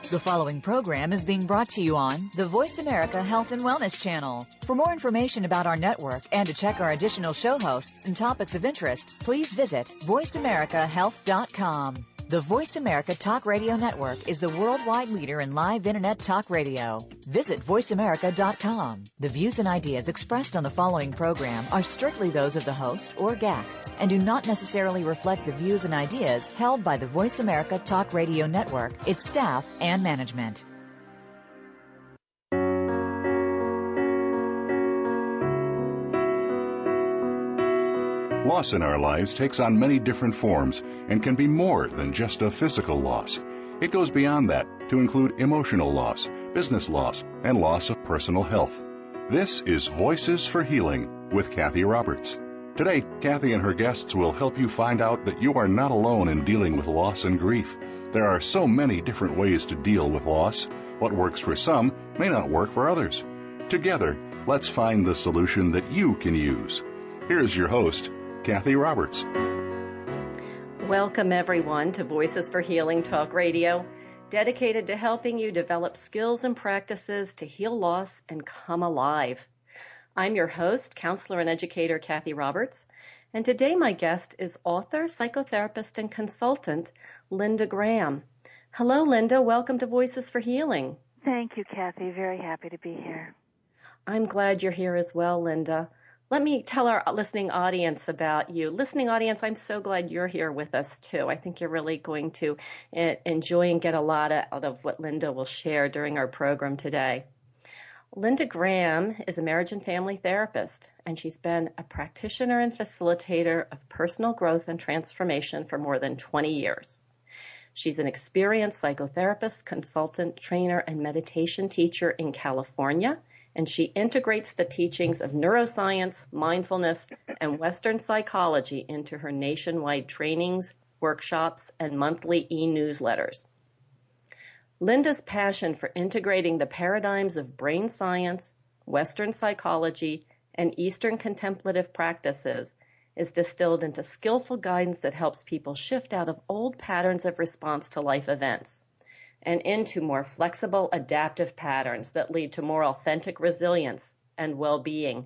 The following program is being brought to you on the Voice America Health and Wellness Channel. For more information about our network and to check our additional show hosts and topics of interest, please visit voiceamericahealth.com. The Voice America Talk Radio Network is the worldwide leader in live Internet talk radio. Visit voiceamerica.com. The views and ideas expressed on the following program are strictly those of the host or guests and do not necessarily reflect the views and ideas held by the Voice America Talk Radio Network, its staff, and management. Loss in our lives takes on many different forms and can be more than just a physical loss. It goes beyond that to include emotional loss, business loss, and loss of personal health. This is Voices for Healing with Cathy Roberts. Today, Cathy and her guests will help you find out that you are not alone in dealing with loss and grief. There are so many different ways to deal with loss. What works for some may not work for others. Together, let's find the solution that you can use. Here's your host, Cathy Roberts. Welcome, everyone, to Voices for Healing Talk Radio, dedicated to helping you develop skills and practices to heal loss and come alive. I'm your host, counselor and educator Cathy Roberts, and today my guest is author, psychotherapist, and consultant Linda Graham. Hello, Linda. Welcome to Voices for Healing. Thank you, Cathy. Very happy to be here. I'm glad you're here as well, Linda. Let me tell our listening audience about you. Listening audience, I'm so glad you're here with us, too. I think you're really going to enjoy and get a lot out of what Linda will share during our program today. Linda Graham is a marriage and family therapist, and she's been a practitioner and facilitator of personal growth and transformation for more than 20 years. She's an experienced psychotherapist, consultant, trainer, and meditation teacher in California, and she integrates the teachings of neuroscience, mindfulness, and Western psychology into her nationwide trainings, workshops, and monthly e-newsletters. Linda's passion for integrating the paradigms of brain science, Western psychology, and Eastern contemplative practices is distilled into skillful guidance that helps people shift out of old patterns of response to life events and into more flexible, adaptive patterns that lead to more authentic resilience and well-being.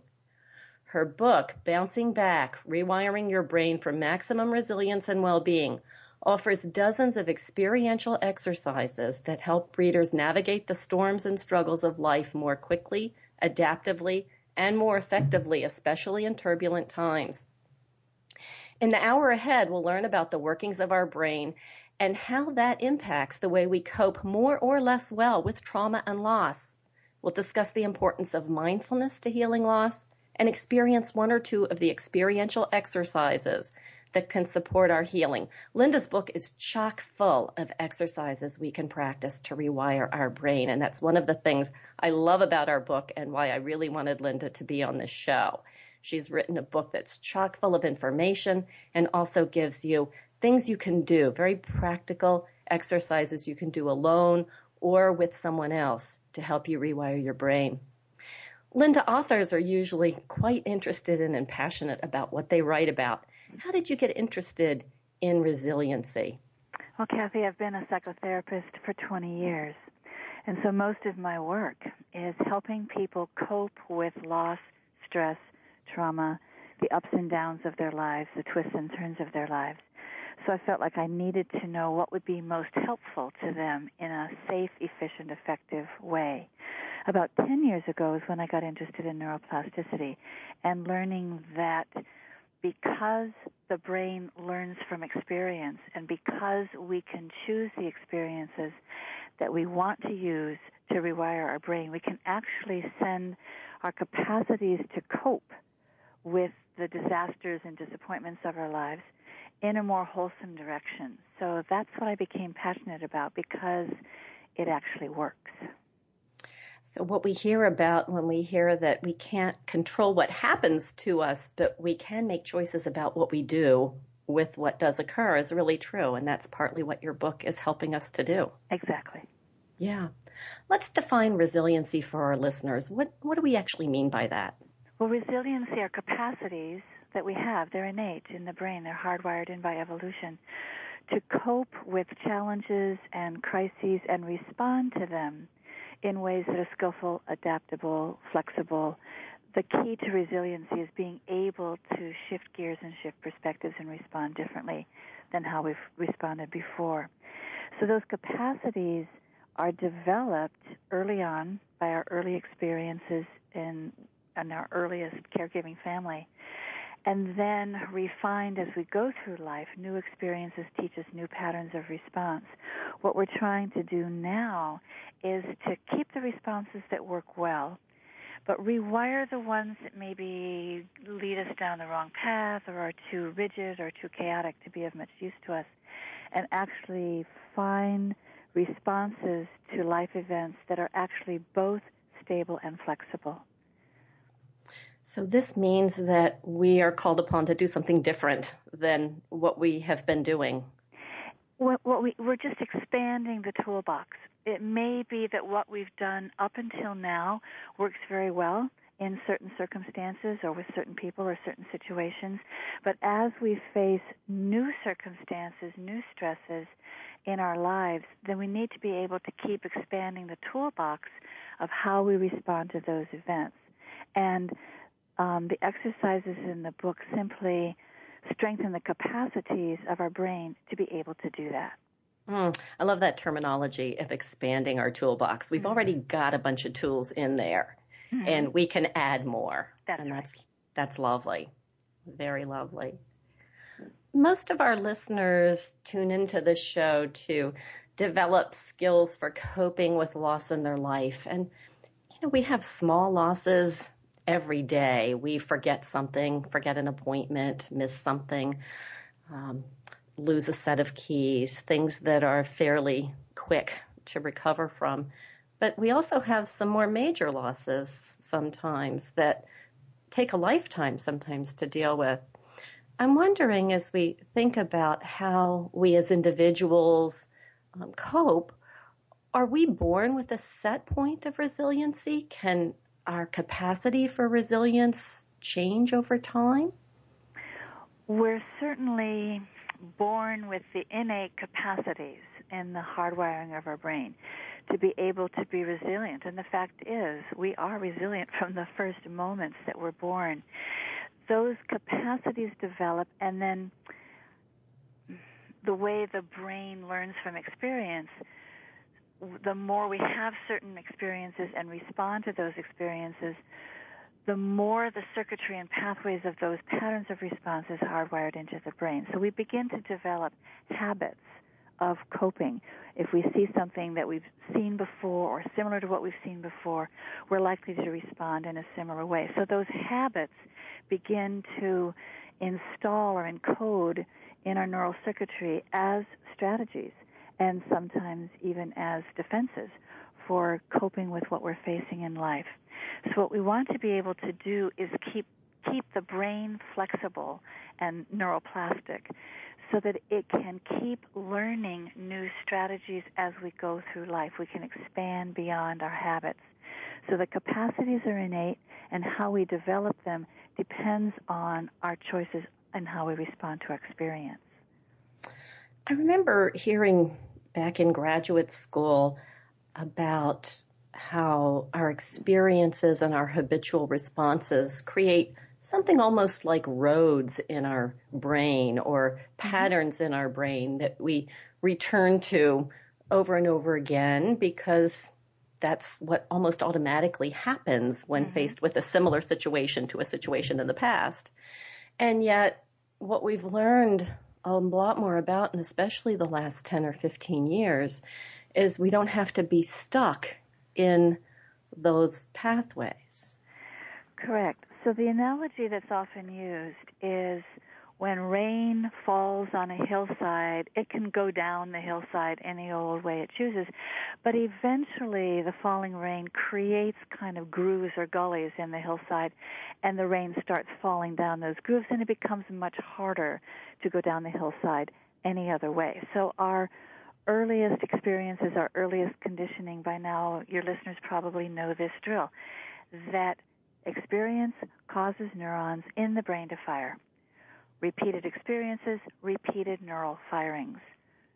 Her book, Bouncing Back, Rewiring Your Brain for Maximum Resilience and Well-Being, offers dozens of experiential exercises that help readers navigate the storms and struggles of life more quickly, adaptively, and more effectively, especially in turbulent times. In the hour ahead, we'll learn about the workings of our brain and how that impacts the way we cope more or less well with trauma and loss. We'll discuss the importance of mindfulness to healing loss and experience one or two of the experiential exercises that can support our healing. Linda's book is chock full of exercises we can practice to rewire our brain, and that's one of the things I love about our book and why I really wanted Linda to be on this show. She's written a book that's chock full of information and also gives you things you can do, very practical exercises you can do alone or with someone else to help you rewire your brain. Linda, authors are usually quite interested in and passionate about what they write about. How did you get interested in resiliency? Well, Cathy, I've been a psychotherapist for 20 years, and so most of my work is helping people cope with loss, stress, trauma, the ups and downs of their lives, the twists and turns of their lives. So I felt like I needed to know what would be most helpful to them in a safe, efficient, effective way. About 10 years ago is when I got interested in neuroplasticity and learning that because the brain learns from experience and because we can choose the experiences that we want to use to rewire our brain, we can actually send our capacities to cope with the disasters and disappointments of our lives in a more wholesome direction. So that's what I became passionate about because it actually works. So what we hear about when we hear that we can't control what happens to us, but we can make choices about what we do with what does occur is really true, and that's partly what your book is helping us to do. Exactly. Yeah. Let's define resiliency for our listeners. What do we actually mean by that? Well, resiliency are capacities that we have. They're innate in the brain. They're hardwired in by evolution to cope with challenges and crises and respond to them in ways that are skillful, adaptable, flexible. The key to resiliency is being able to shift gears and shift perspectives and respond differently than how we've responded before. So those capacities are developed early on by our early experiences in our earliest caregiving family, and then refined as we go through life. New experiences teach us new patterns of response. What we're trying to do now is to keep the responses that work well, but rewire the ones that maybe lead us down the wrong path or are too rigid or too chaotic to be of much use to us, and actually find responses to life events that are actually both stable and flexible. So this means that we are called upon to do something different than what we have been doing. We're just expanding the toolbox. It may be that what we've done up until now works very well in certain circumstances or with certain people or certain situations, but as we face new circumstances, new stresses in our lives, then we need to be able to keep expanding the toolbox of how we respond to those events. And the exercises in the book simply strengthen the capacities of our brain to be able to do that. I love that terminology of expanding our toolbox. We've already got a bunch of tools in there, and we can add more. That's lovely. Very lovely. Most of our listeners tune into this show to develop skills for coping with loss in their life. And, we have small losses every day. We forget something, forget an appointment, miss something, lose a set of keys, things that are fairly quick to recover from. But we also have some more major losses sometimes that take a lifetime sometimes to deal with. I'm wondering, as we think about how we as individuals cope, are we born with a set point of resiliency? Can our capacity for resilience change over time? We're certainly born with the innate capacities in the hardwiring of our brain to be able to be resilient. And the fact is, we are resilient from the first moments that we're born. Those capacities develop, and then the way the brain learns from experience, the more we have certain experiences and respond to those experiences, the more the circuitry and pathways of those patterns of response is hardwired into the brain. So we begin to develop habits of coping. If we see something that we've seen before or similar to what we've seen before, we're likely to respond in a similar way. So those habits begin to install or encode in our neural circuitry as strategies, and sometimes even as defenses for coping with what we're facing in life. So what we want to be able to do is keep the brain flexible and neuroplastic so that it can keep learning new strategies as we go through life. We can expand beyond our habits. So the capacities are innate, and how we develop them depends on our choices and how we respond to our experience. I remember hearing back in graduate school about how our experiences and our habitual responses create something almost like roads in our brain or patterns in our brain that we return to over and over again because that's what almost automatically happens when faced with a similar situation to a situation in the past. And yet what we've learned a lot more about, and especially the last 10 or 15 years, is we don't have to be stuck in those pathways. Correct. So the analogy that's often used is when rain falls on a hillside, it can go down the hillside any old way it chooses, but eventually the falling rain creates kind of grooves or gullies in the hillside, and the rain starts falling down those grooves, and it becomes much harder to go down the hillside any other way. So our earliest experiences, our earliest conditioning, by now your listeners probably know this drill, that experience causes neurons in the brain to fire. Repeated experiences, repeated neural firings.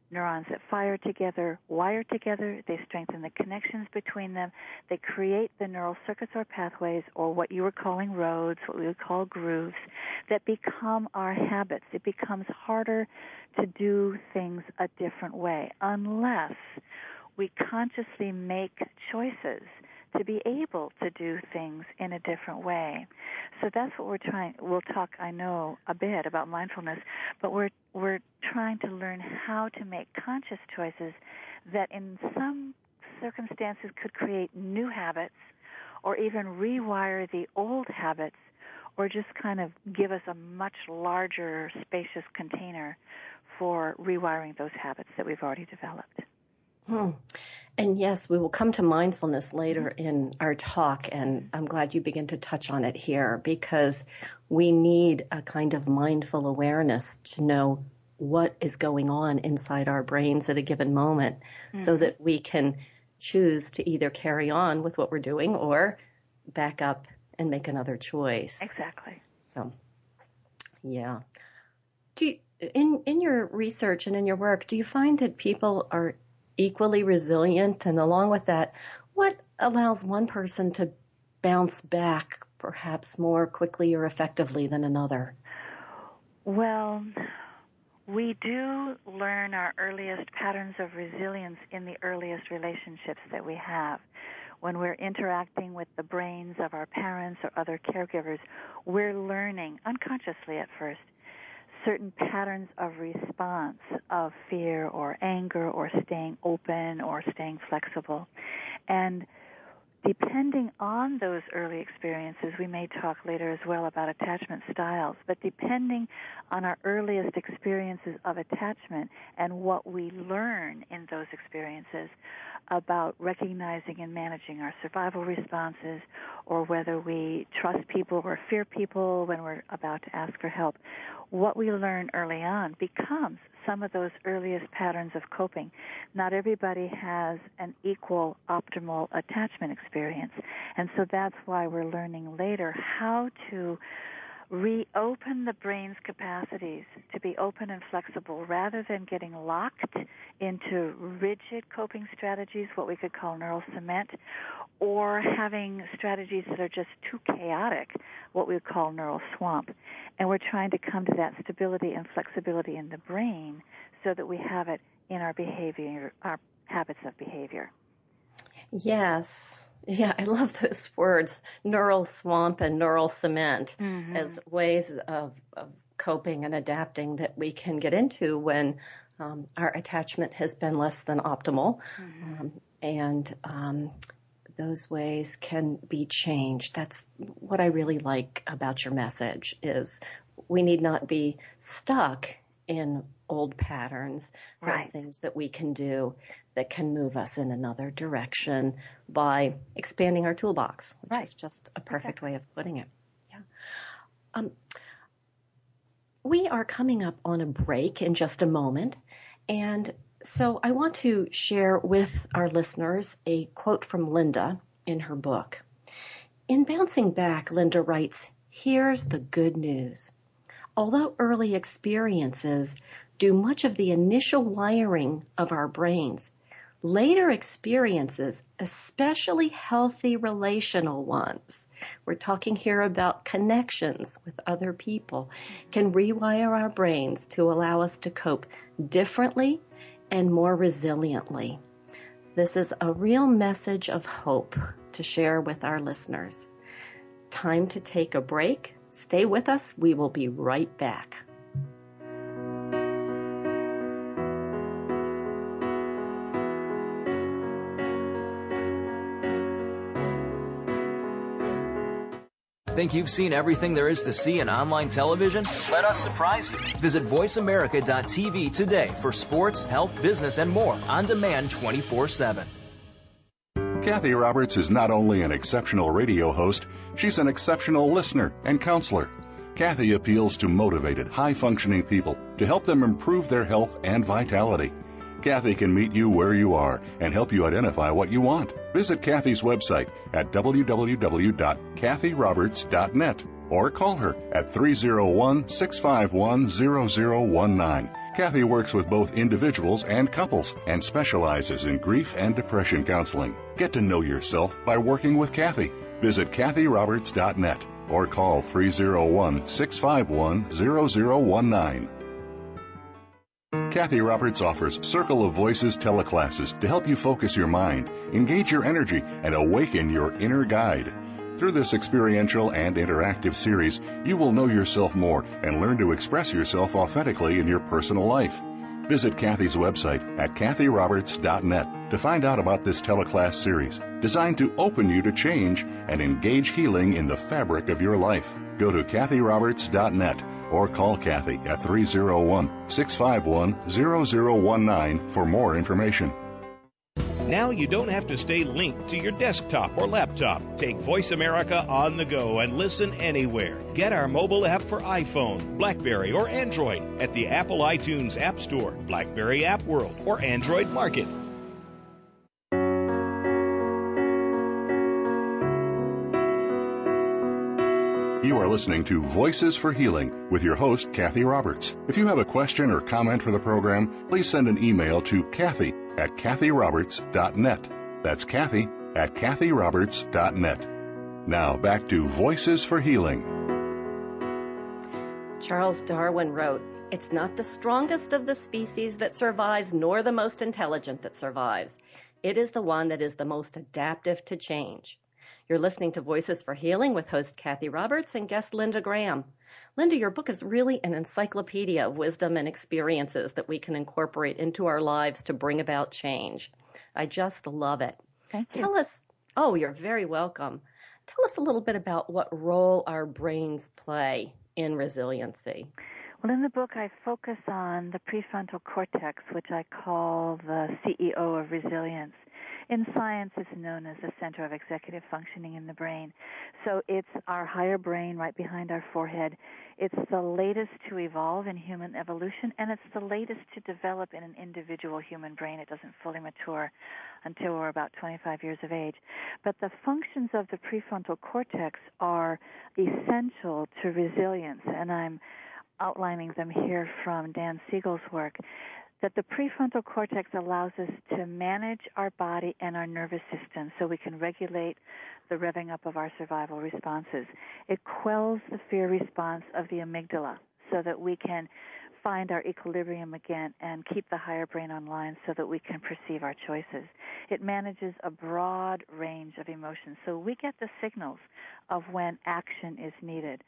neurons that fire together, wire together. They strengthen the connections between them. They create the neural circuits or pathways, or what you were calling roads, what we would call grooves, that become our habits. It becomes harder to do things a different way unless we consciously make choices to be able to do things in a different way. So that's what we're trying. We'll talk, I know, a bit about mindfulness, but we're trying to learn how to make conscious choices that in some circumstances could create new habits or even rewire the old habits or just kind of give us a much larger, spacious container for rewiring those habits that we've already developed. And yes, we will come to mindfulness later in our talk, and I'm glad you begin to touch on it here because we need a kind of mindful awareness to know what is going on inside our brains at a given moment so that we can choose to either carry on with what we're doing or back up and make another choice. Exactly. So, yeah. In your research and in your work, do you find that people are equally resilient? And along with that, what allows one person to bounce back perhaps more quickly or effectively than another? Well, we do learn our earliest patterns of resilience in the earliest relationships that we have. When we're interacting with the brains of our parents or other caregivers, we're learning, unconsciously at first, certain patterns of response of fear or anger or staying open or staying flexible. And depending on those early experiences, we may talk later as well about attachment styles, but depending on our earliest experiences of attachment and what we learn in those experiences about recognizing and managing our survival responses, or whether we trust people or fear people when we're about to ask for help, what we learn early on becomes some of those earliest patterns of coping. Not everybody has an equal optimal attachment experience, and so that's why we're learning later how to reopen the brain's capacities to be open and flexible rather than getting locked into rigid coping strategies, what we could call neural cement, or having strategies that are just too chaotic, what we would call neural swamp. And we're trying to come to that stability and flexibility in the brain so that we have it in our behavior, our habits of behavior. Yes. Yeah, I love those words, neural swamp and neural cement, as ways of coping and adapting that we can get into when our attachment has been less than optimal. And those ways can be changed. That's what I really like about your message is we need not be stuck in old patterns. There are things that we can do that can move us in another direction by expanding our toolbox, which is just a perfect way of putting it. Yeah. We are coming up on a break in just a moment, and so I want to share with our listeners a quote from Linda in her book. In Bouncing Back, Linda writes, "Here's the good news. Although early experiences do much of the initial wiring of our brains, later experiences, especially healthy relational ones, we're talking here about connections with other people, can rewire our brains to allow us to cope differently and more resiliently." This is a real message of hope to share with our listeners. Time to take a break. Stay with us. We will be right back. Think you've seen everything there is to see in online television? Let us surprise you. Visit voiceamerica.tv today for sports, health, business, and more on demand 24/7. Cathy Roberts is not only an exceptional radio host, she's an exceptional listener and counselor. Cathy appeals to motivated, high-functioning people to help them improve their health and vitality. Cathy can meet you where you are and help you identify what you want. Visit Cathy's website at www.cathyroberts.net or call her at 301-651-0019. Cathy works with both individuals and couples and specializes in grief and depression counseling. Get to know yourself by working with Cathy. Visit CathyRoberts.net or call 301-651-0019. Cathy Roberts offers Circle of Voices teleclasses to help you focus your mind, engage your energy, and awaken your inner guide. Through this experiential and interactive series, you will know yourself more and learn to express yourself authentically in your personal life. Visit Cathy's website at CathyRoberts.net to find out about this teleclass series, designed to open you to change and engage healing in the fabric of your life. Go to CathyRoberts.net or call Cathy at 301-651-0019 for more information. Now you don't have to stay linked to your desktop or laptop. Take Voice America on the go and listen anywhere. Get our mobile app for iPhone, BlackBerry, or Android at the Apple iTunes App Store, BlackBerry App World, or Android Market. You are listening to Voices for Healing with your host, Cathy Roberts. If you have a question or comment for the program, please send an email to Cathy at CathyRoberts.net. That's Cathy at CathyRoberts.net. Now back to Voices for Healing. Charles Darwin wrote, "It's not the strongest of the species that survives, nor the most intelligent that survives. It is the one that is the most adaptive to change." You're listening to Voices for Healing with host Cathy Roberts and guest Linda Graham. Linda, your book is really an encyclopedia of wisdom and experiences that we can incorporate into our lives to bring about change. I just love it. Thank you. Tell us, oh, you're very welcome. Tell us a little bit about what role our brains play in resiliency. Well, in the book, I focus on the prefrontal cortex, which I call the CEO of resilience. In science, it's known as the center of executive functioning in the brain. So it's our higher brain right behind our forehead. It's the latest to evolve in human evolution, and it's the latest to develop in an individual human brain. It doesn't fully mature until we're about 25 years of age. But the functions of the prefrontal cortex are essential to resilience, and I'm outlining them here from Dan Siegel's work. That the prefrontal cortex allows us to manage our body and our nervous system so we can regulate the revving up of our survival responses. It quells the fear response of the amygdala so that we can find our equilibrium again and keep the higher brain online so that we can perceive our choices. It manages a broad range of emotions, so we get the signals of when action is needed.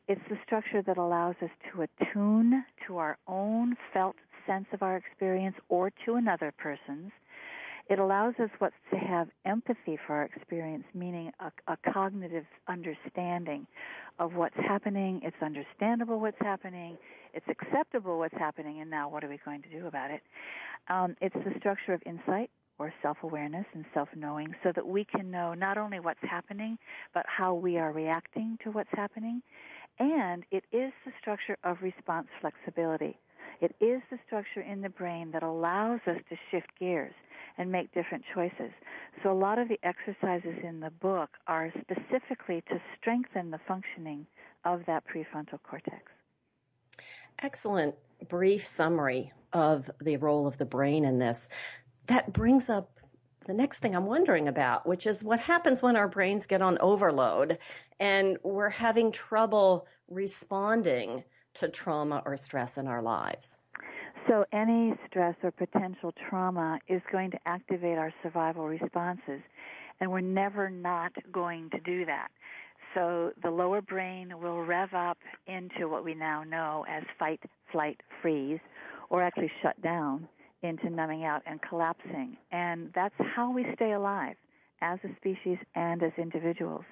It's the structure that allows us to attune to our own felt sense of our experience or to another person's. It allows us to have empathy for our experience, meaning a cognitive understanding of what's happening. It's understandable what's happening. It's acceptable what's happening, and now what are we going to do about it? It's the structure of insight or self-awareness and self-knowing so that we can know not only what's happening, but how we are reacting to what's happening. And it is the structure of response flexibility. It is the structure in the brain that allows us to shift gears and make different choices. So a lot of the exercises in the book are specifically to strengthen the functioning of that prefrontal cortex. Excellent brief summary of the role of the brain in this. That brings up the next thing I'm wondering about, which is what happens when our brains get on overload and we're having trouble responding to trauma or stress in our lives. So any stress or potential trauma is going to activate our survival responses, and we're never not going to do that. So the lower brain will rev up into what we now know as fight, flight, freeze, or actually shut down into numbing out and collapsing. And that's how we stay alive as a species and as individuals.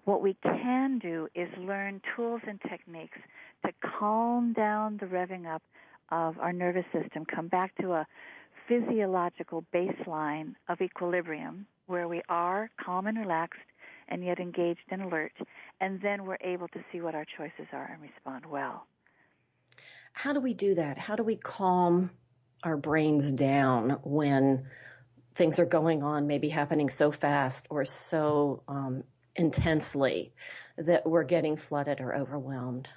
What we can do is learn tools and techniques to calm down the revving up of our nervous system, come back to a physiological baseline of equilibrium where we are calm and relaxed and yet engaged and alert, and then we're able to see what our choices are and respond well. How do we do that? How do we calm our brains down when things are going on, maybe happening so fast or so intensely that we're getting flooded or overwhelmed?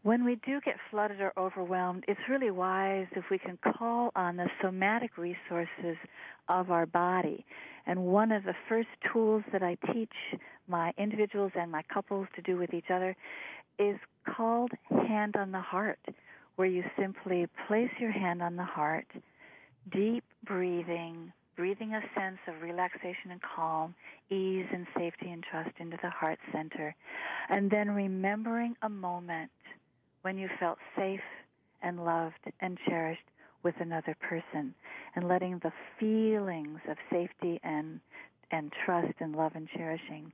When we do get flooded or overwhelmed, it's really wise if we can call on the somatic resources of our body. And one of the first tools that I teach my individuals and my couples to do with each other is called hand on the heart, where you simply place your hand on the heart, deep breathing a sense of relaxation and calm, ease and safety and trust into the heart center, and then remembering a moment when you felt safe and loved and cherished with another person, and letting the feelings of safety and trust and love and cherishing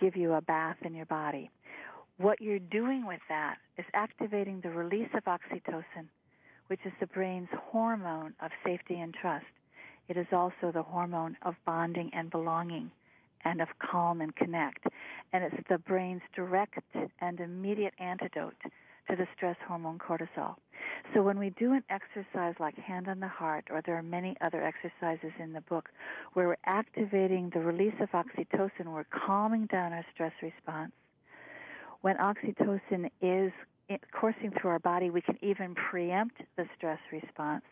give you a bath in your body. What you're doing with that is activating the release of oxytocin, which is the brain's hormone of safety and trust. It is also the hormone of bonding and belonging and of calm and connect. And it's the brain's direct and immediate antidote to the stress hormone cortisol. So when we do an exercise like hand on the heart, or there are many other exercises in the book where we're activating the release of oxytocin, we're calming down our stress response. When oxytocin is coursing through our body, we can even preempt the stress response.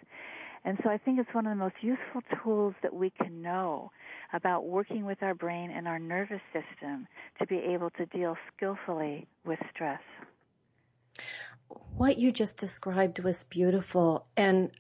And so I think it's one of the most useful tools that we can know about working with our brain and our nervous system to be able to deal skillfully with stress. What you just described was beautiful, and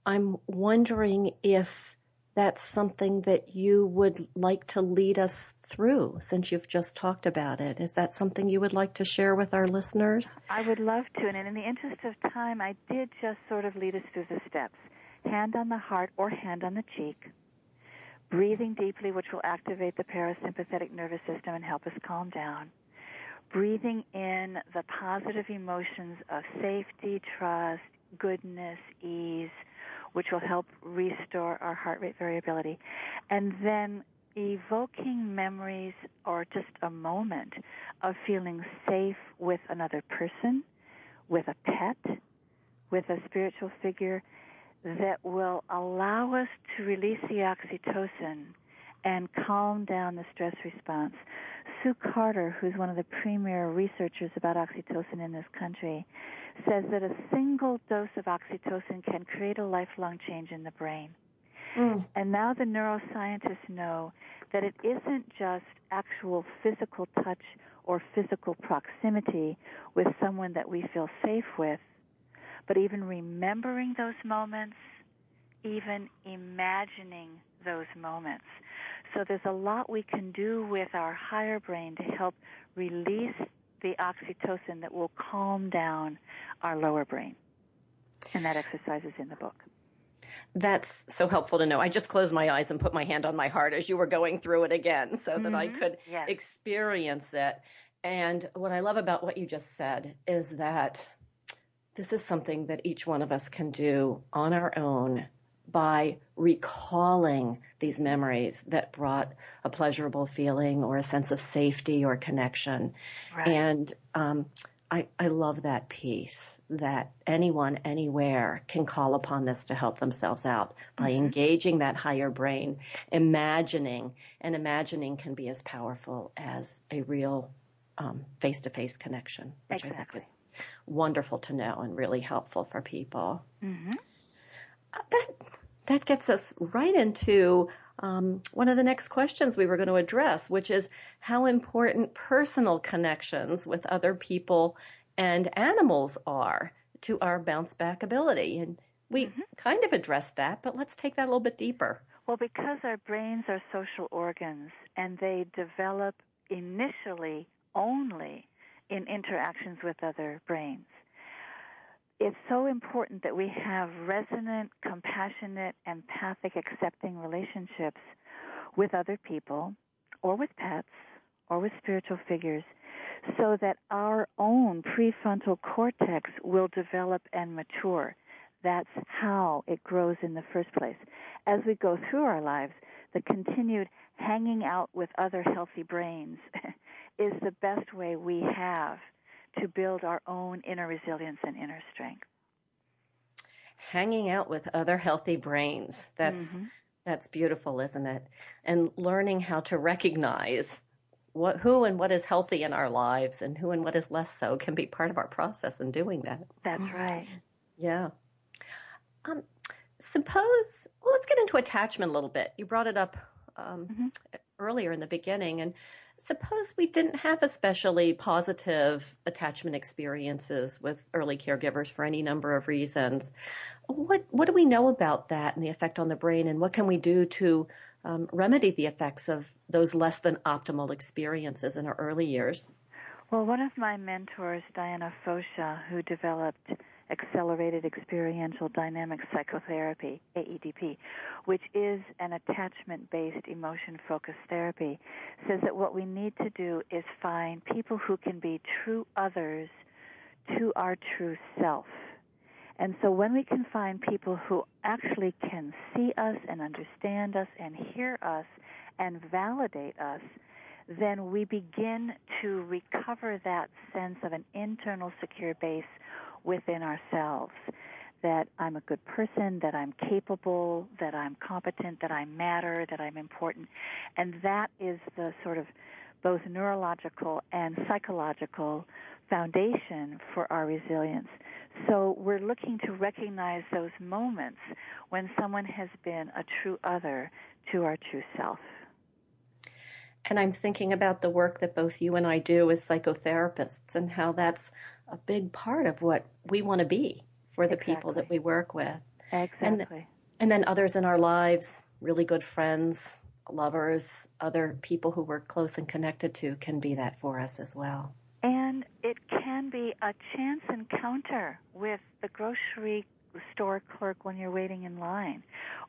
I'm wondering if that's something that you would like to lead us through, since you've just talked about it. Is that something you would like to share with our listeners? I would love to, and in the interest of time, I did just sort of lead us through the steps. Hand on the heart or hand on the cheek, breathing deeply, which will activate the parasympathetic nervous system and help us calm down. Breathing in the positive emotions of safety, trust, goodness, ease, which will help restore our heart rate variability. And then evoking memories or just a moment of feeling safe with another person, with a pet, with a spiritual figure, that will allow us to release the oxytocin and calm down the stress response. Sue Carter, who's one of the premier researchers about oxytocin in this country, says that a single dose of oxytocin can create a lifelong change in the brain. And now the neuroscientists know that it isn't just actual physical touch or physical proximity with someone that we feel safe with, but even remembering those moments, even imagining those moments. So there's a lot we can do with our higher brain to help release the oxytocin that will calm down our lower brain. And that exercise is in the book. That's so helpful to know. I just closed my eyes and put my hand on my heart as you were going through it again so that I could experience it. And what I love about what you just said is that this is something that each one of us can do on our own by recalling these memories that brought a pleasurable feeling or a sense of safety or connection. Right. And I love that piece, that anyone, anywhere can call upon this to help themselves out by engaging that higher brain, imagining, and imagining can be as powerful as a real face-to-face connection, which I think is wonderful to know and really helpful for people. That gets us right into one of the next questions we were going to address, which is how important personal connections with other people and animals are to our bounce back ability. And we kind of addressed that, but let's take that a little bit deeper. Well, because our brains are social organs and they develop initially only in interactions with other brains, it's so important that we have resonant, compassionate, empathic, accepting relationships with other people or with pets or with spiritual figures so that our own prefrontal cortex will develop and mature. That's how it grows in the first place. As we go through our lives, the continued hanging out with other healthy brains is the best way we have to build our own inner resilience and inner strength. Hanging out with other healthy brains. That's beautiful, isn't it? And learning how to recognize who and what is healthy in our lives and who and what is less so can be part of our process in doing that. That's right. Yeah. Let's get into attachment a little bit. You brought it up earlier in the beginning, and suppose we didn't have especially positive attachment experiences with early caregivers for any number of reasons. What do we know about that and the effect on the brain, and what can we do to remedy the effects of those less than optimal experiences in our early years? Well, one of my mentors, Diana Fosha, who developed Accelerated Experiential Dynamic Psychotherapy, AEDP, which is an attachment-based, emotion-focused therapy, says that what we need to do is find people who can be true others to our true self. And so when we can find people who actually can see us and understand us and hear us and validate us, then we begin to recover that sense of an internal secure base within ourselves, that I'm a good person, that I'm capable, that I'm competent, that I matter, that I'm important. And that is the sort of both neurological and psychological foundation for our resilience. So we're looking to recognize those moments when someone has been a true other to our true self. And I'm thinking about the work that both you and I do as psychotherapists and how that's a big part of what we want to be for the people that we work with. Exactly. And then others in our lives, really good friends, lovers, other people who we're close and connected to can be that for us as well. And it can be a chance encounter with the grocery store clerk when you're waiting in line.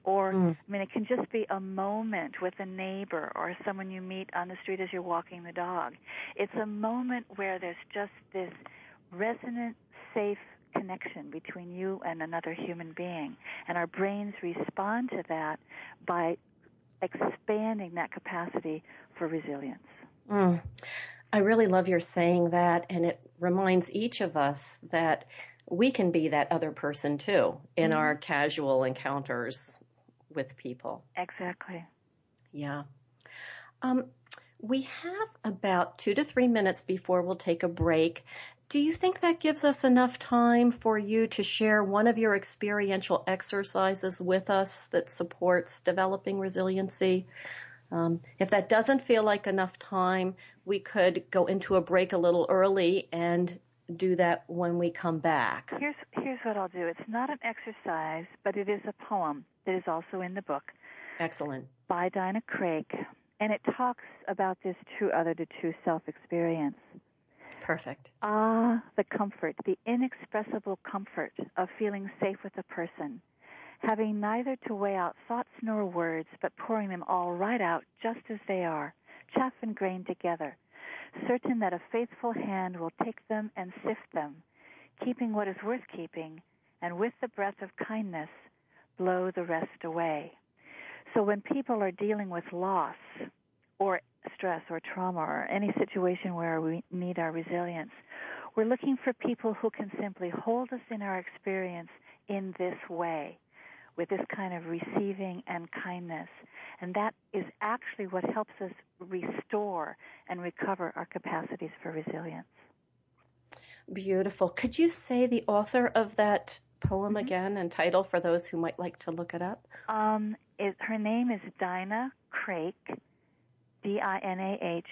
Or, it can just be a moment with a neighbor or someone you meet on the street as you're walking the dog. It's a moment where there's just this resonant, safe connection between you and another human being. And our brains respond to that by expanding that capacity for resilience. I really love your saying that, and it reminds each of us that we can be that other person too in our casual encounters with people. Exactly. Yeah. We have about 2 to 3 minutes before we'll take a break. Do you think that gives us enough time for you to share one of your experiential exercises with us that supports developing resiliency? If that doesn't feel like enough time, we could go into a break a little early and do that when we come back. Here's what I'll do. It's not an exercise, but it is a poem that is also in the book. Excellent. By Dinah Craig, and it talks about this true other to true self experience. Perfect. Ah, the comfort, the inexpressible comfort of feeling safe with a person, having neither to weigh out thoughts nor words, but pouring them all right out just as they are, chaff and grain together, certain that a faithful hand will take them and sift them, keeping what is worth keeping, and with the breath of kindness, blow the rest away. So when people are dealing with loss or stress or trauma or any situation where we need our resilience, we're looking for people who can simply hold us in our experience in this way, with this kind of receiving and kindness. And that is actually what helps us restore and recover our capacities for resilience. Beautiful. Could you say the author of that poem again and title for those who might like to look it up? Her name is Dinah Craig, Dinahcraik.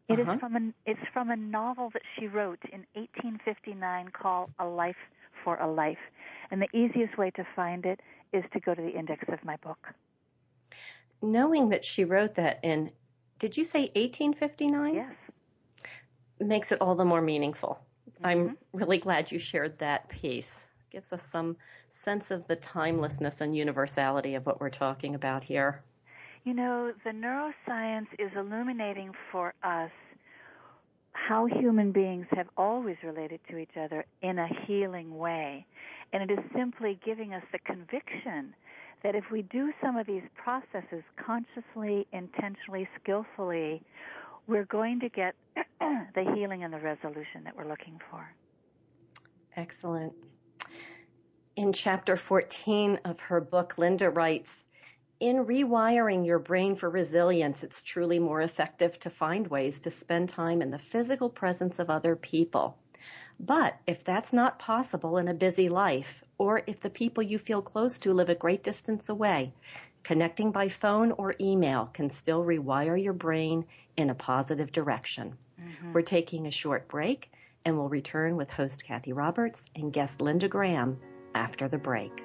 It's from a novel that she wrote in 1859 called A Life for a Life. And the easiest way to find it is to go to the index of my book. Knowing that she wrote that in, did you say 1859? Yes. Makes it all the more meaningful. I'm really glad you shared that piece. Gives us some sense of the timelessness and universality of what we're talking about here. You know, the neuroscience is illuminating for us how human beings have always related to each other in a healing way. And it is simply giving us the conviction that if we do some of these processes consciously, intentionally, skillfully, we're going to get the healing and the resolution that we're looking for. Excellent. In chapter 14 of her book, Linda writes, In rewiring your brain for resilience, it's truly more effective to find ways to spend time in the physical presence of other people. But if that's not possible in a busy life, or if the people you feel close to live a great distance away, connecting by phone or email can still rewire your brain in a positive direction. Mm-hmm. We're taking a short break, and we'll return with host Cathy Roberts and guest Linda Graham after the break.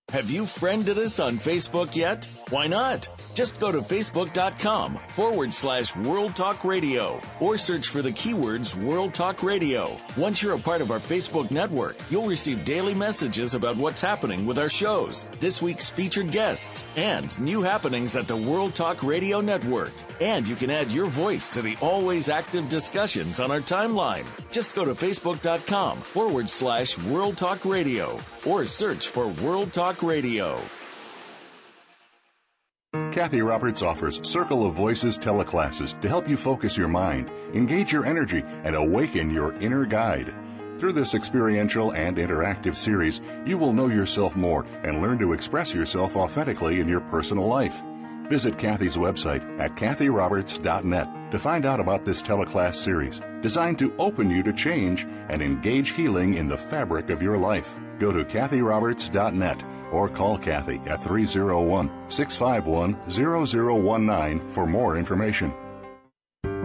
Have you friended us on Facebook yet? Why not? Just go to facebook.com/World Talk Radio or search for the keywords World Talk Radio. Once you're a part of our Facebook network, you'll receive daily messages about what's happening with our shows, this week's featured guests, and new happenings at the World Talk Radio Network. And you can add your voice to the always active discussions on our timeline. Just go to facebook.com/World Talk Radio or search for World Talk Radio. Cathy Roberts offers Circle of Voices teleclasses to help you focus your mind, engage your energy, and awaken your inner guide. Through this experiential and interactive series, you will know yourself more and learn to express yourself authentically in your personal life. Visit Cathy's website at cathyroberts.net to find out about this teleclass series, designed to open you to change and engage healing in the fabric of your life. Go to cathyroberts.net or call Cathy at 301-651-0019 for more information.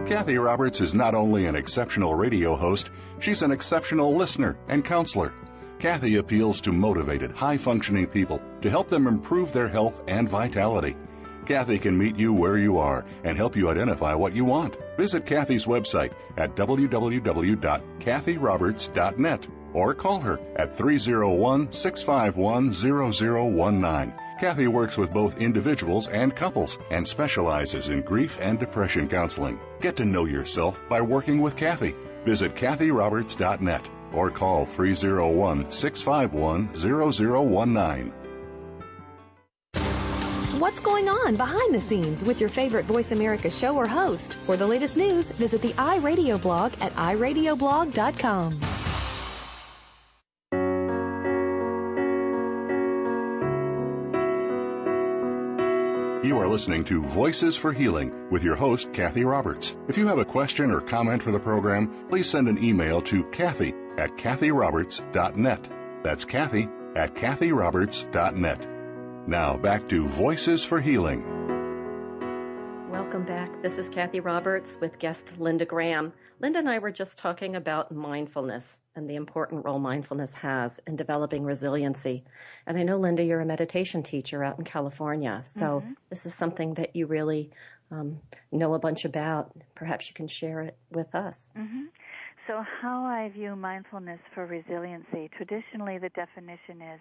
Cathy Roberts is not only an exceptional radio host, she's an exceptional listener and counselor. Cathy appeals to motivated, high-functioning people to help them improve their health and vitality. Cathy can meet you where you are and help you identify what you want. Visit Cathy's website at www.cathyroberts.net or call her at 301-651-0019. Cathy works with both individuals and couples and specializes in grief and depression counseling. Get to know yourself by working with Cathy. Visit cathyroberts.net or call 301-651-0019. What's going on behind the scenes with your favorite Voice America show or host? For the latest news, visit the iRadio blog at iradioblog.com. You are listening to Voices for Healing with your host, Cathy Roberts. If you have a question or comment for the program, please send an email to Cathy at cathyroberts.net. That's Cathy at cathyroberts.net. Now back to Voices for Healing. Welcome back. This is Cathy Roberts with guest Linda Graham. Linda and I were just talking about mindfulness and the important role mindfulness has in developing resiliency. And I know, Linda, you're a meditation teacher out in California, so this is something that you really know a bunch about. Perhaps you can share it with us. Mm-hmm. So how I view mindfulness for resiliency, traditionally the definition is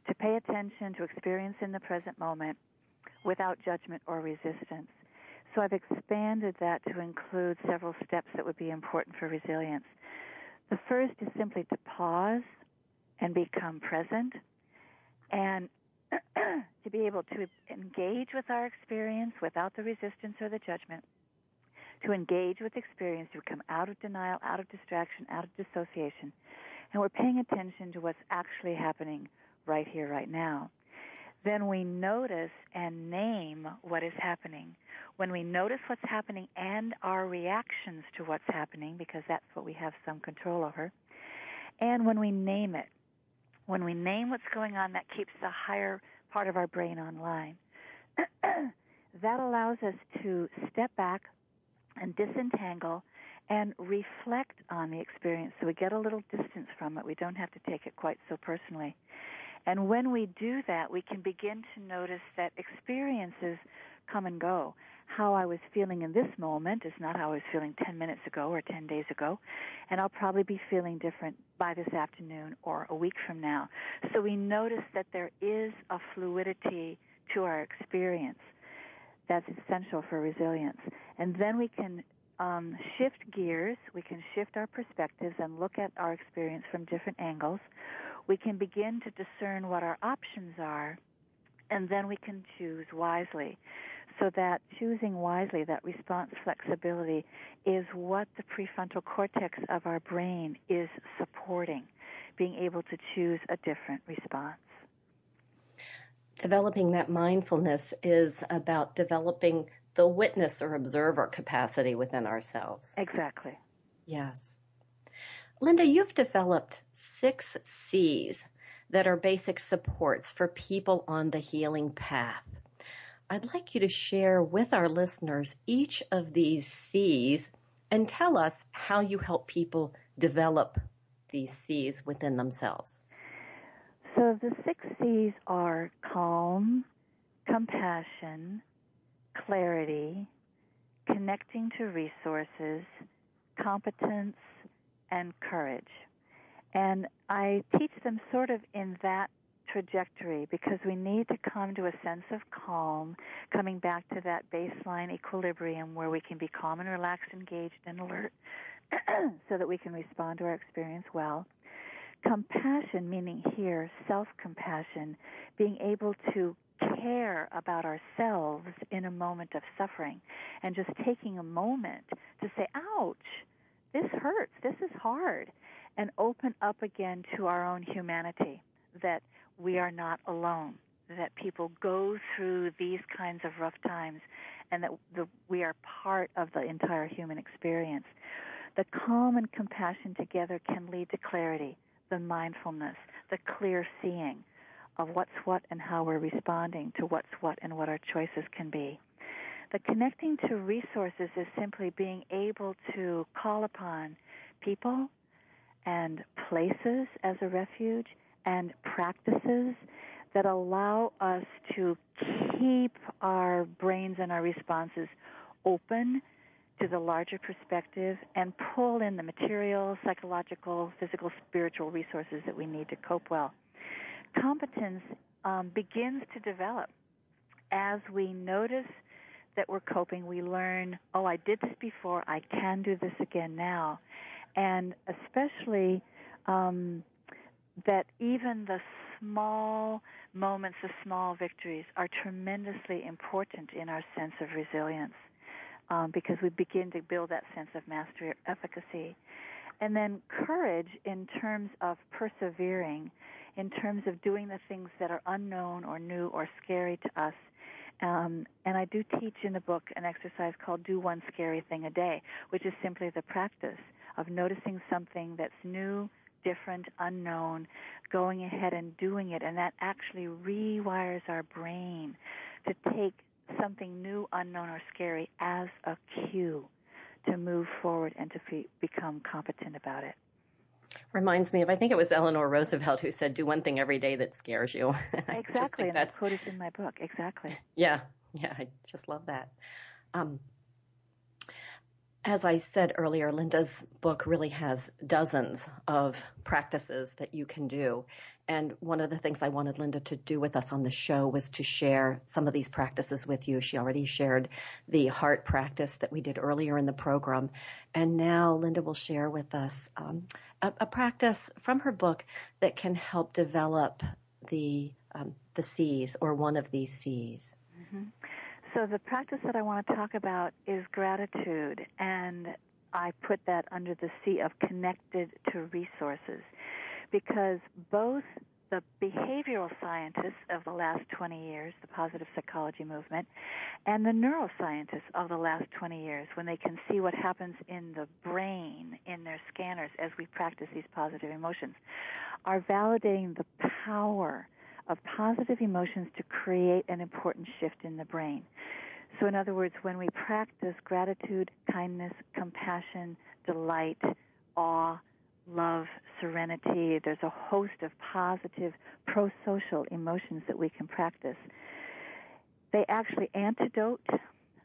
to pay attention to experience in the present moment without judgment or resistance. So I've expanded that to include several steps that would be important for resilience. The first is simply to pause and become present and to be able to engage with our experience without the resistance or the judgment, to engage with experience, to come out of denial, out of distraction, out of dissociation, and we're paying attention to what's actually happening right here, right now. Then we notice and name what is happening. When we notice what's happening and our reactions to what's happening, because that's what we have some control over, and when we name it, when we name what's going on, that keeps the higher part of our brain online. That allows us to step back and disentangle and reflect on the experience so we get a little distance from it. We don't have to take it quite so personally. And when we do that, we can begin to notice that experiences come and go. How I was feeling in this moment is not how I was feeling 10 minutes ago or 10 days ago, and I'll probably be feeling different by this afternoon or a week from now. So we notice that there is a fluidity to our experience that's essential for resilience. And then we can shift gears, we can shift our perspectives and look at our experience from different angles. We can begin to discern what our options are, and then we can choose wisely. So that choosing wisely, that response flexibility, is what the prefrontal cortex of our brain is supporting, being able to choose a different response. Developing that mindfulness is about developing the witness or observer capacity within ourselves. Exactly. Yes. Linda, you've developed 6 C's that are basic supports for people on the healing path. I'd like you to share with our listeners each of these C's and tell us how you help people develop these C's within themselves. So the 6 C's are calm, compassion, clarity, connecting to resources, competence, and courage. And I teach them sort of in that trajectory because we need to come to a sense of calm, coming back to that baseline equilibrium where we can be calm and relaxed, engaged, and alert so that we can respond to our experience well. Compassion, meaning here self-compassion, being able to care about ourselves in a moment of suffering and just taking a moment to say, ouch, this hurts, this is hard, and open up again to our own humanity, that we are not alone, that people go through these kinds of rough times, and that we are part of the entire human experience. The calm and compassion together can lead to clarity, the mindfulness, the clear seeing of what's what and how we're responding to what's what and what our choices can be. The connecting to resources is simply being able to call upon people and places as a refuge and practices that allow us to keep our brains and our responses open to the larger perspective and pull in the material, psychological, physical, spiritual resources that we need to cope well. Competence begins to develop as we notice that we're coping. We learn, oh, I did this before, I can do this again now. And especially that even the small moments, the small victories are tremendously important in our sense of resilience because we begin to build that sense of mastery or efficacy. And then courage in terms of persevering, in terms of doing the things that are unknown or new or scary to us. And I do teach in the book an exercise called Do One Scary Thing a Day, which is simply the practice of noticing something that's new, different, unknown, going ahead and doing it. And that actually rewires our brain to take something new, unknown, or scary as a cue to move forward and to become competent about it. Reminds me of, I think it was Eleanor Roosevelt who said, do one thing every day that scares you. Exactly, and that quote is in my book. Exactly. Yeah, I just love that. As I said earlier, Linda's book really has dozens of practices that you can do. And one of the things I wanted Linda to do with us on the show was to share some of these practices with you. She already shared the heart practice that we did earlier in the program. And now Linda will share with us a practice from her book that can help develop the C's or one of these C's. Mm-hmm. So the practice that I want to talk about is gratitude, and I put that under the C of connected to resources, because both the behavioral scientists of the last 20 years, the positive psychology movement, and the neuroscientists of the last 20 years, when they can see what happens in the brain, in their scanners, as we practice these positive emotions, are validating the power of positive emotions to create an important shift in the brain. So in other words, when we practice gratitude, kindness, compassion, delight, awe, love, serenity, there's a host of positive pro-social emotions that we can practice. They actually antidote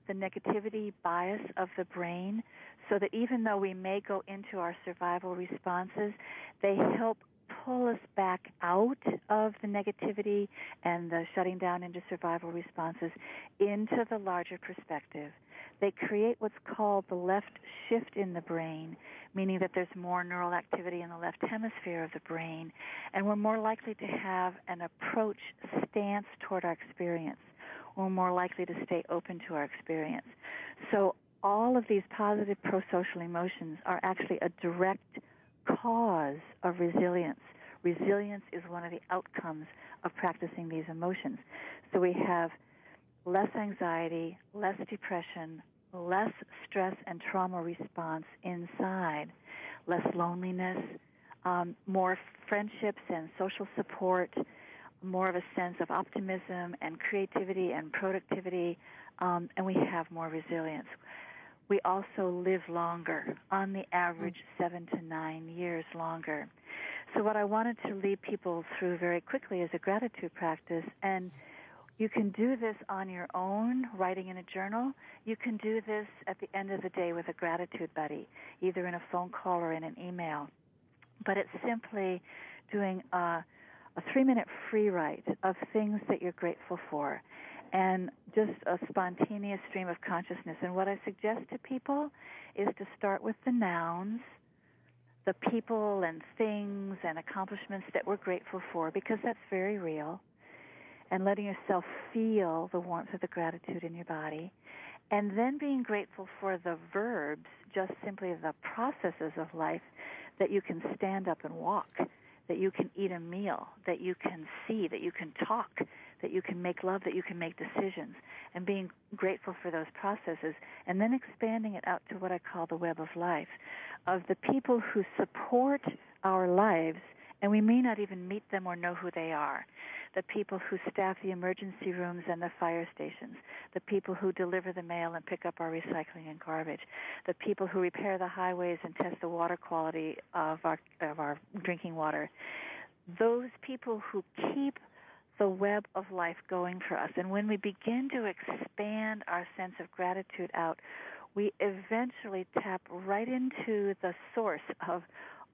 the negativity bias of the brain so that even though we may go into our survival responses, they help pull us back out of the negativity and the shutting down into survival responses into the larger perspective. They create what's called the left shift in the brain, meaning that there's more neural activity in the left hemisphere of the brain, and we're more likely to have an approach stance toward our experience, we're more likely to stay open to our experience. So all of these positive pro-social emotions are actually a direct cause of resilience. Resilience is one of the outcomes of practicing these emotions. So we have less anxiety, less depression, less stress and trauma response inside, less loneliness, more friendships and social support, more of a sense of optimism and creativity and productivity, and we have more resilience. We also live longer, on the average 7 to 9 years longer. So what I wanted to lead people through very quickly is a gratitude practice, and you can do this on your own, writing in a journal. You can do this at the end of the day with a gratitude buddy, either in a phone call or in an email. But it's simply doing a 3-minute free write of things that you're grateful for, and just a spontaneous stream of consciousness. And what I suggest to people is to start with the nouns, the people and things and accomplishments that we're grateful for, because that's very real, and letting yourself feel the warmth of the gratitude in your body, and then being grateful for the verbs, just simply the processes of life, that you can stand up and walk, that you can eat a meal, that you can see, that you can talk, that you can make love, that you can make decisions, and being grateful for those processes, and then expanding it out to what I call the web of life, of the people who support our lives, and we may not even meet them or know who they are. The people who staff the emergency rooms and the fire stations, the people who deliver the mail and pick up our recycling and garbage, the people who repair the highways and test the water quality of our drinking water. Those people who keep the web of life going for us. And when we begin to expand our sense of gratitude out, we eventually tap right into the source of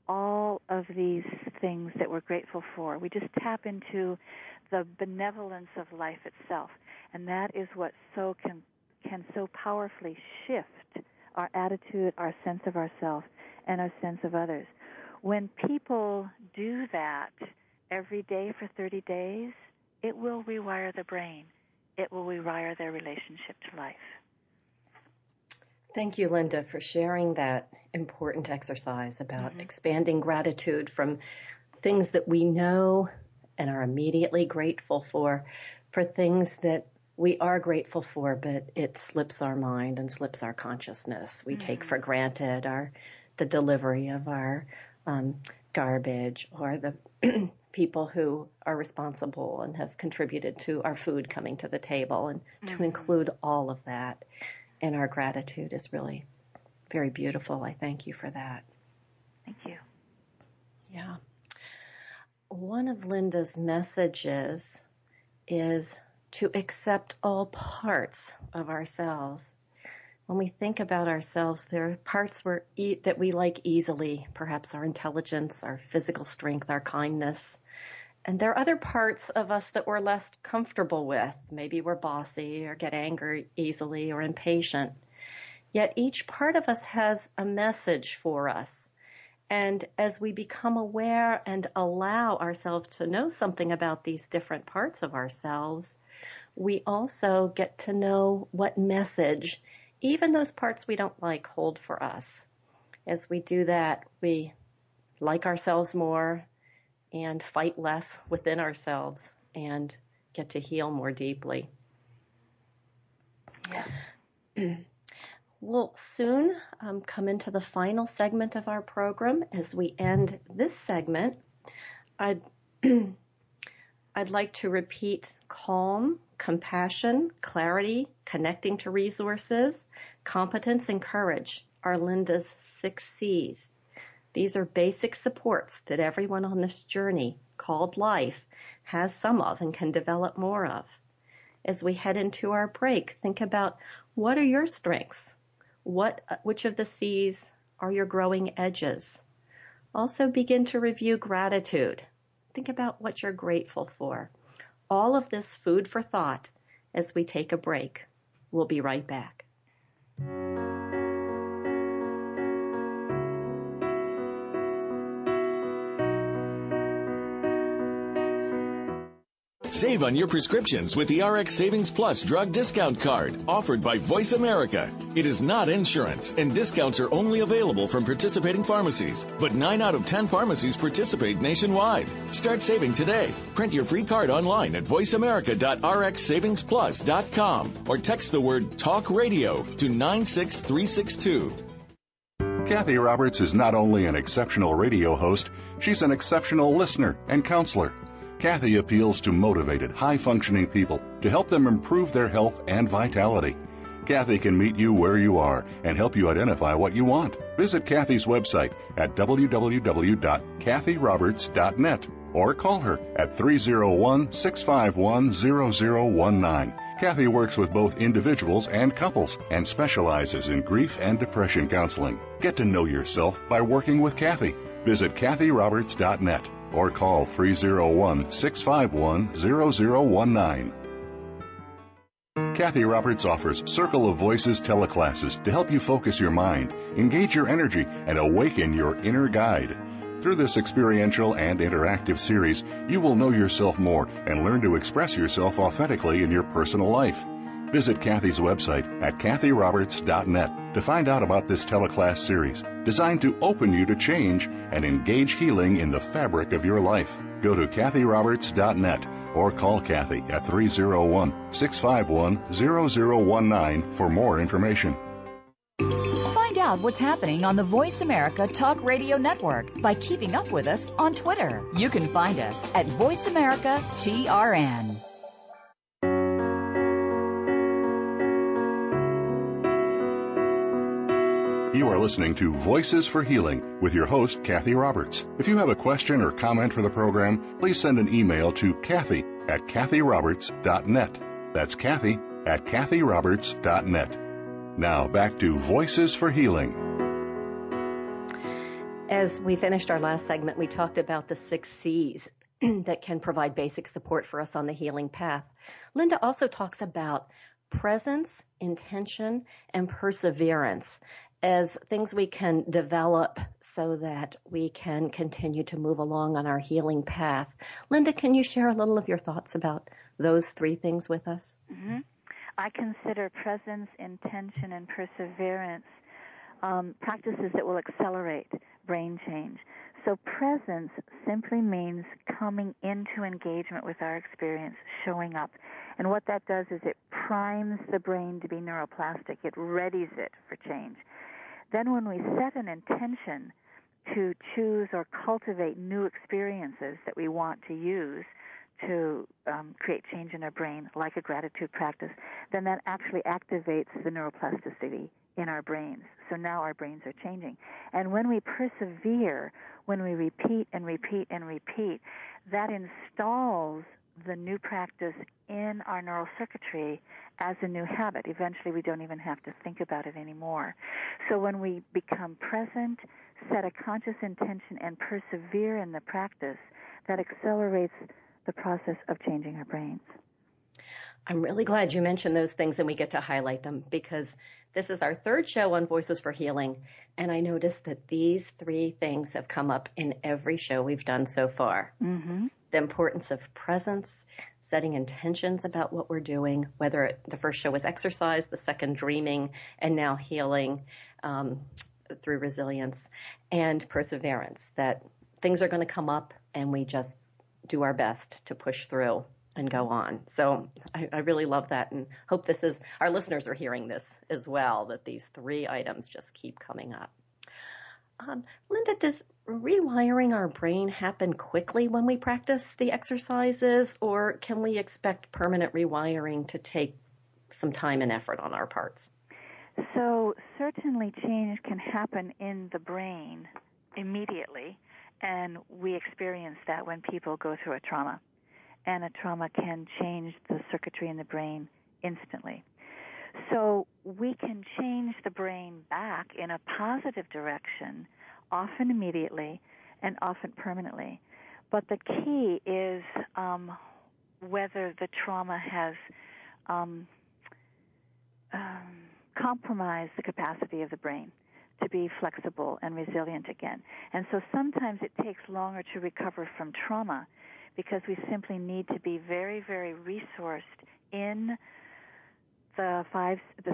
all of these things that we're grateful for. We just tap into the benevolence of life itself, and that is what can so powerfully shift our attitude, our sense of ourselves, and our sense of others. When people do that every day for 30 days, it will rewire the brain. It will rewire their relationship to life. Thank you, Linda, for sharing that important exercise about expanding gratitude from things that we know and are immediately grateful for things that we are grateful for, but it slips our mind and slips our consciousness. We take for granted the delivery of our garbage, or the people who are responsible and have contributed to our food coming to the table, and to include all of that in our gratitude is really very beautiful. I thank you for that. Thank you. Yeah. One of Linda's messages is to accept all parts of ourselves. When we think about ourselves, there are parts that we like easily, perhaps our intelligence, our physical strength, our kindness. And there are other parts of us that we're less comfortable with. Maybe we're bossy or get angry easily or impatient. Yet each part of us has a message for us. And as we become aware and allow ourselves to know something about these different parts of ourselves, we also get to know what message even those parts we don't like hold for us. As we do that, we like ourselves more and fight less within ourselves and get to heal more deeply. Yeah. We'll soon come into the final segment of our program. As we end this segment, I'd like to repeat calm, compassion, clarity, connecting to resources, competence, and courage are Linda's 6 C's. These are basic supports that everyone on this journey called life has some of and can develop more of. As we head into our break, think about, what are your strengths? Which of the C's are your growing edges? Also begin to review gratitude. Think about what you're grateful for. All of this food for thought as we take a break. We'll be right back. Save on your prescriptions with the RX Savings Plus drug discount card offered by Voice America. It is not insurance, and discounts are only available from participating pharmacies. But 9 out of 10 pharmacies participate nationwide. Start saving today. Print your free card online at voiceamerica.rxsavingsplus.com or text the word TALK RADIO to 96362. Cathy Roberts is not only an exceptional radio host, she's an exceptional listener and counselor. Cathy appeals to motivated, high-functioning people to help them improve their health and vitality. Cathy can meet you where you are and help you identify what you want. Visit Cathy's website at www.cathyroberts.net or call her at 301-651-0019. Cathy works with both individuals and couples and specializes in grief and depression counseling. Get to know yourself by working with Cathy. Visit cathyroberts.net or call 301-651-0019. Cathy Roberts offers Circle of Voices teleclasses to help you focus your mind, engage your energy, and awaken your inner guide. Through this experiential and interactive series, you will know yourself more and learn to express yourself authentically in your personal life. Visit Cathy's website at cathyroberts.net to find out about this teleclass series, designed to open you to change and engage healing in the fabric of your life. Go to cathyroberts.net or call Cathy at 301-651-0019 for more information. Find out what's happening on the Voice America Talk Radio Network by keeping up with us on Twitter. You can find us at Voice America TRN. You are listening to Voices for Healing with your host, Cathy Roberts. If you have a question or comment for the program, please send an email to Cathy at cathyroberts.net. That's Cathy at cathyroberts.net. Now back to Voices for Healing. As we finished our last segment, we talked about the 6 C's that can provide basic support for us on the healing path. Linda also talks about presence, intention, and perseverance as things we can develop so that we can continue to move along on our healing path. Linda, can you share a little of your thoughts about those 3 things with us? Mm-hmm. I consider presence, intention, and perseverance practices that will accelerate brain change. So presence simply means coming into engagement with our experience, showing up. And what that does is it primes the brain to be neuroplastic. It readies it for change. Then when we set an intention to choose or cultivate new experiences that we want to use to create change in our brain, like a gratitude practice, then that actually activates the neuroplasticity in our brains. So now our brains are changing. And when we persevere, when we repeat and repeat and repeat, that installs the new practice in our neural circuitry as a new habit. Eventually, we don't even have to think about it anymore. So when we become present, set a conscious intention, and persevere in the practice, that accelerates the process of changing our brains. I'm really glad you mentioned those things and we get to highlight them, because this is our 3rd show on Voices for Healing, and I noticed that these 3 things have come up in every show we've done so far. Mm-hmm. The importance of presence, setting intentions about what we're doing, whether the first show was exercise, the second dreaming, and now healing through resilience, and perseverance, that things are going to come up and we just do our best to push through and go on. So I really love that and hope our listeners are hearing this as well, that these 3 items just keep coming up. Linda, does rewiring our brain happen quickly when we practice the exercises, or can we expect permanent rewiring to take some time and effort on our parts? So certainly change can happen in the brain immediately, and we experience that when people go through a trauma. And a trauma can change the circuitry in the brain instantly. So we can change the brain back in a positive direction, often immediately and often permanently. But the key is whether the trauma has compromised the capacity of the brain to be flexible and resilient again. And so sometimes it takes longer to recover from trauma because we simply need to be very, very resourced in the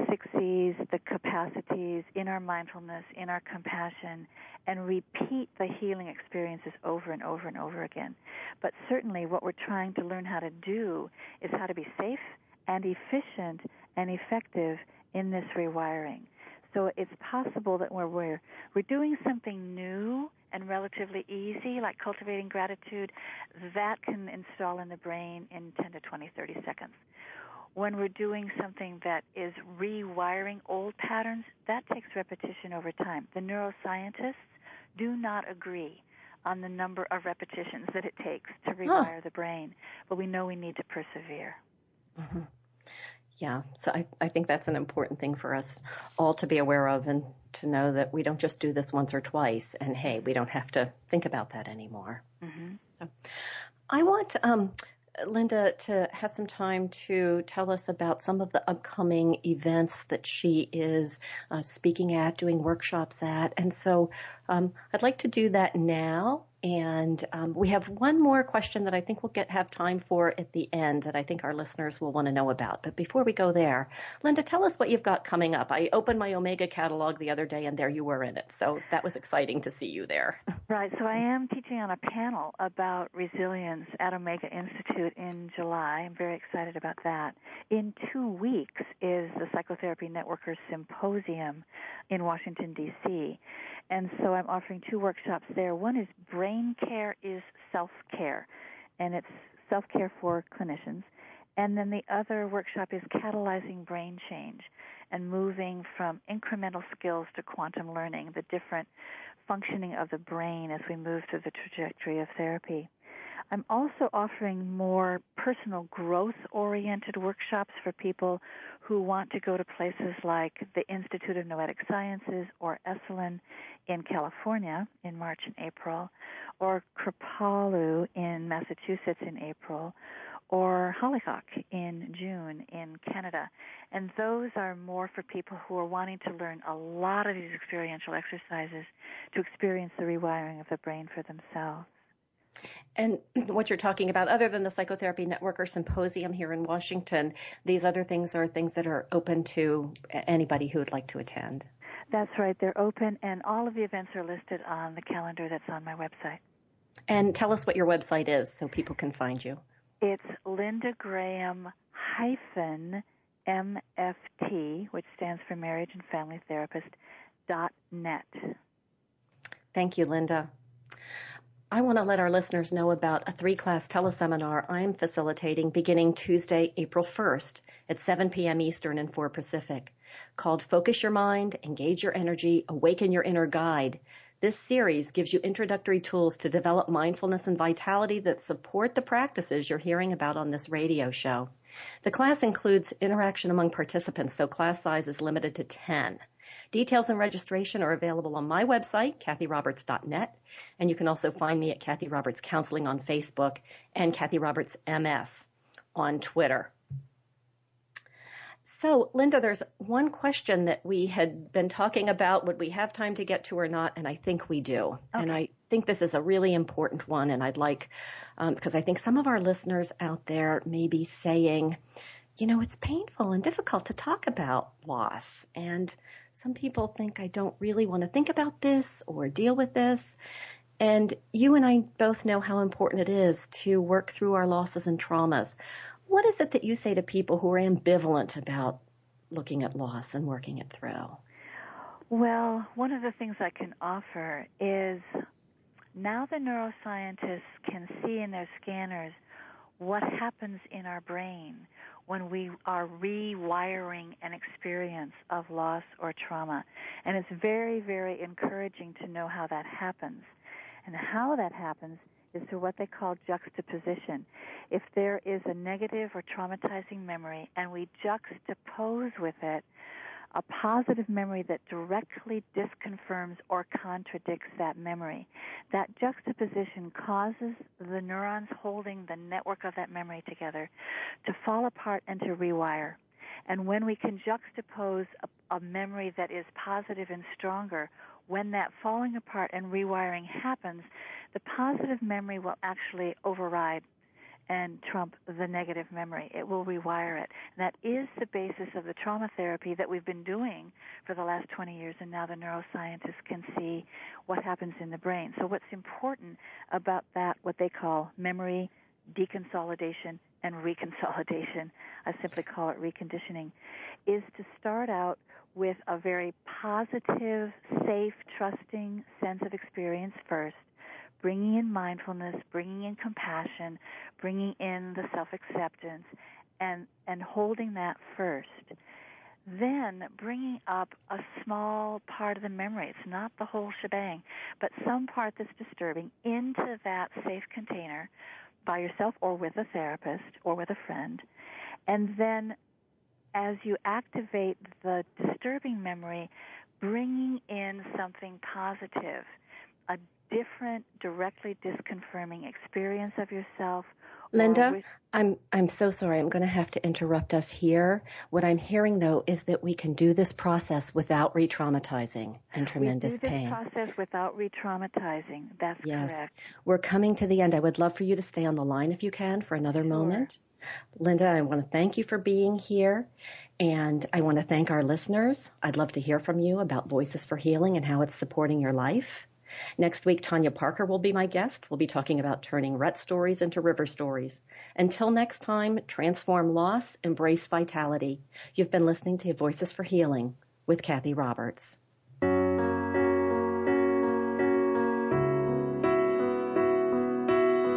six C's, the capacities, in our mindfulness, in our compassion, and repeat the healing experiences over and over and over again. But certainly what we're trying to learn how to do is how to be safe and efficient and effective in this rewiring. So it's possible that we're doing something new and relatively easy, like cultivating gratitude, that can install in the brain in 10 to 20, 30 seconds. When we're doing something that is rewiring old patterns, that takes repetition over time. The neuroscientists do not agree on the number of repetitions that it takes to rewire the brain, but we know we need to persevere. Mm-hmm. Yeah, so I think that's an important thing for us all to be aware of, and to know that we don't just do this once or twice, and hey, we don't have to think about that anymore. Mm-hmm. So I want Linda to have some time to tell us about some of the upcoming events that she is speaking at, doing workshops at. And so I'd like to do that now. And we have one more question that I think we'll have time for at the end that I think our listeners will want to know about. But before we go there, Linda, tell us what you've got coming up. I opened my Omega catalog the other day, and there you were in it. So that was exciting to see you there. Right. So I am teaching on a panel about resilience at Omega Institute in July. I'm very excited about that. In 2 weeks is the Psychotherapy Networkers Symposium in Washington, D.C., and so I'm offering 2 workshops there. One is Brain Care is Self-Care, and it's self-care for clinicians. And then the other workshop is Catalyzing Brain Change and moving from incremental skills to quantum learning, the different functioning of the brain as we move through the trajectory of therapy. I'm also offering more personal growth-oriented workshops for people who want to go to places like the Institute of Noetic Sciences or Esalen in California in March and April, or Kripalu in Massachusetts in April, or Hollyhock in June in Canada. And those are more for people who are wanting to learn a lot of these experiential exercises to experience the rewiring of the brain for themselves. And what you're talking about, other than the Psychotherapy Networker Symposium here in Washington, these other things are things that are open to anybody who would like to attend. That's right. They're open, and all of the events are listed on the calendar that's on my website. And tell us what your website is so people can find you. It's LindaGraham-MFT, which stands for Marriage and Family Therapist.net. Thank you, Linda. I want to let our listeners know about a 3-class teleseminar I'm facilitating beginning Tuesday, April 1st at 7 p.m. Eastern and 4 Pacific, called Focus Your Mind, Engage Your Energy, Awaken Your Inner Guide. This series gives you introductory tools to develop mindfulness and vitality that support the practices you're hearing about on this radio show. The class includes interaction among participants, so class size is limited to 10. Details and registration are available on my website, CathyRoberts.net, and you can also find me at Cathy Roberts Counseling on Facebook and Cathy Roberts MS on Twitter. So, Linda, there's one question that we had been talking about, would we have time to get to or not, and I think we do. Okay. And I think this is a really important one, and I'd like, because I think some of our listeners out there may be saying, you know, it's painful and difficult to talk about loss, and some people think I don't really want to think about this or deal with this. And you and I both know how important it is to work through our losses and traumas. What is it that you say to people who are ambivalent about looking at loss and working it through? Well, one of the things I can offer is now the neuroscientists can see in their scanners what happens in our brain when we are rewiring an experience of loss or trauma. And it's very, very encouraging to know how that happens. And how that happens is through what they call juxtaposition. If there is a negative or traumatizing memory and we juxtapose with it a positive memory that directly disconfirms or contradicts that memory, that juxtaposition causes the neurons holding the network of that memory together to fall apart and to rewire. And when we can juxtapose a memory that is positive and stronger, when that falling apart and rewiring happens, the positive memory will actually override and trump the negative memory. It will rewire it. And that is the basis of the trauma therapy that we've been doing for the last 20 years, and now the neuroscientists can see what happens in the brain. So what's important about that, what they call memory deconsolidation and reconsolidation, I simply call it reconditioning, is to start out with a very positive, safe, trusting sense of experience first, bringing in mindfulness, bringing in compassion, bringing in the self-acceptance, and holding that first. Then bringing up a small part of the memory, it's not the whole shebang, but some part that's disturbing into that safe container by yourself or with a therapist or with a friend. And then as you activate the disturbing memory, bringing in something positive, a different, directly disconfirming experience of yourself. Linda, I'm so sorry. I'm going to have to interrupt us here. What I'm hearing, though, is that we can do this process without re-traumatizing and tremendous pain. We do this process without re-traumatizing. That's correct. We're coming to the end. I would love for you to stay on the line if you can for another moment. Linda, I want to thank you for being here, and I want to thank our listeners. I'd love to hear from you about Voices for Healing and how it's supporting your life. Next week, Tanya Parker will be my guest. We'll be talking about turning rut stories into river stories. Until next time, transform loss, embrace vitality. You've been listening to Voices for Healing with Cathy Roberts.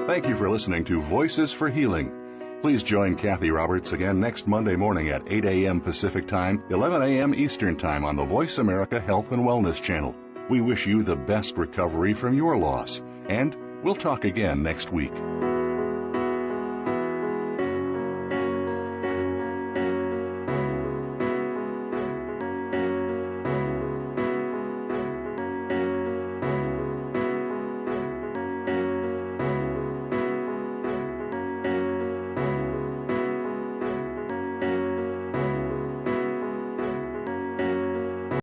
Thank you for listening to Voices for Healing. Please join Cathy Roberts again next Monday morning at 8 a.m. Pacific Time, 11 a.m. Eastern Time on the Voice America Health and Wellness Channel. We wish you the best recovery from your loss, and we'll talk again next week.